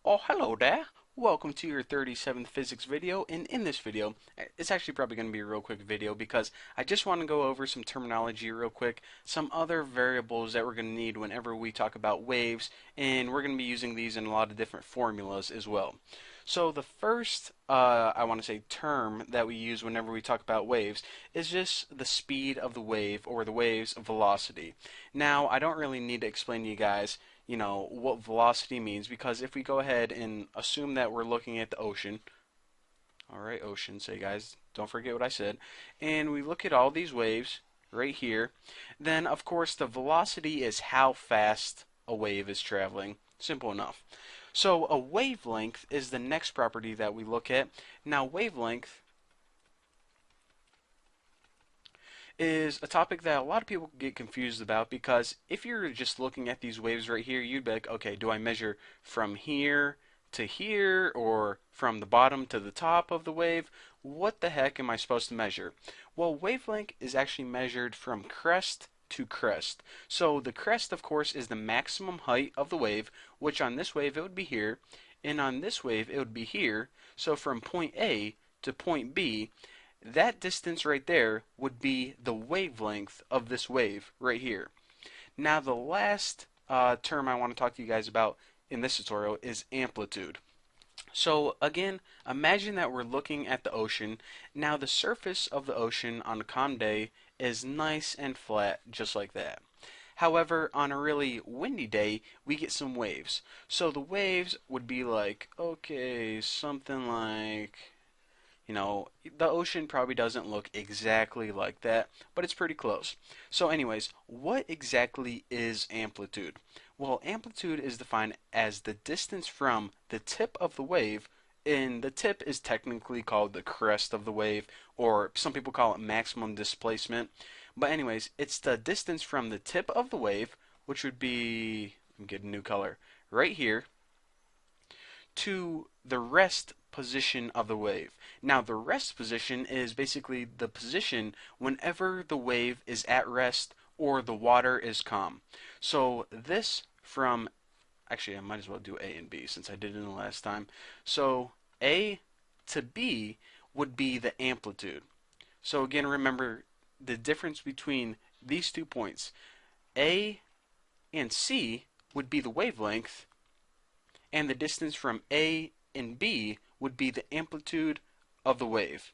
Oh, hello there. Welcome to your 37th physics video, and in this video, it's actually probably going to be a real quick video because I just want to go over some terminology real quick, some other variables that we're going to need whenever we talk about waves, and we're going to be using these in a lot of different formulas as well. So the first, I want to say, term that we use whenever we talk about waves is just the speed of the wave or the wave's velocity. Now, I don't really need to explain to you guys what velocity means, because if we go ahead and assume that we're looking at the ocean, all right, ocean, say guys, don't forget what I said, and we look at all these waves right here, then of course the velocity is how fast a wave is traveling. Simple enough. So a wavelength is the next property that we look at. Now wavelength is a topic that a lot of people get confused about, because if you're just looking at these waves right here, you'd be like, okay, do I measure from here to here or from the bottom to the top of the wave? What the heck am I supposed to measure? Well, wavelength is actually measured from crest to crest. So the crest, of course, is the maximum height of the wave, which on this wave it would be here, and on this wave it would be here. So from point A to point B, that distance right there would be the wavelength of this wave right here. Now the last term I want to talk to you guys about in this tutorial is amplitude. So again, imagine that we're looking at the ocean. Now the surface of the ocean on a calm day is nice and flat, just like that. However, on a really windy day, we get some waves. So the waves would be like, okay, something like, the ocean probably doesn't look exactly like that, but it's pretty close. So anyways, what exactly is amplitude? Well, amplitude is defined as the distance from the tip of the wave, and the tip is technically called the crest of the wave, or some people call it maximum displacement. But anyways, it's the distance from the tip of the wave, which would be, I'm getting a new color, right here, to the rest position of the wave. Now, the rest position is basically the position whenever the wave is at rest or the water is calm. So this from, actually, I might as well do A and B since I did it the last time. So A to B would be the amplitude. So again, remember the difference between these 2 points. A and C would be the wavelength, and the distance from A and B would be the amplitude of the wave.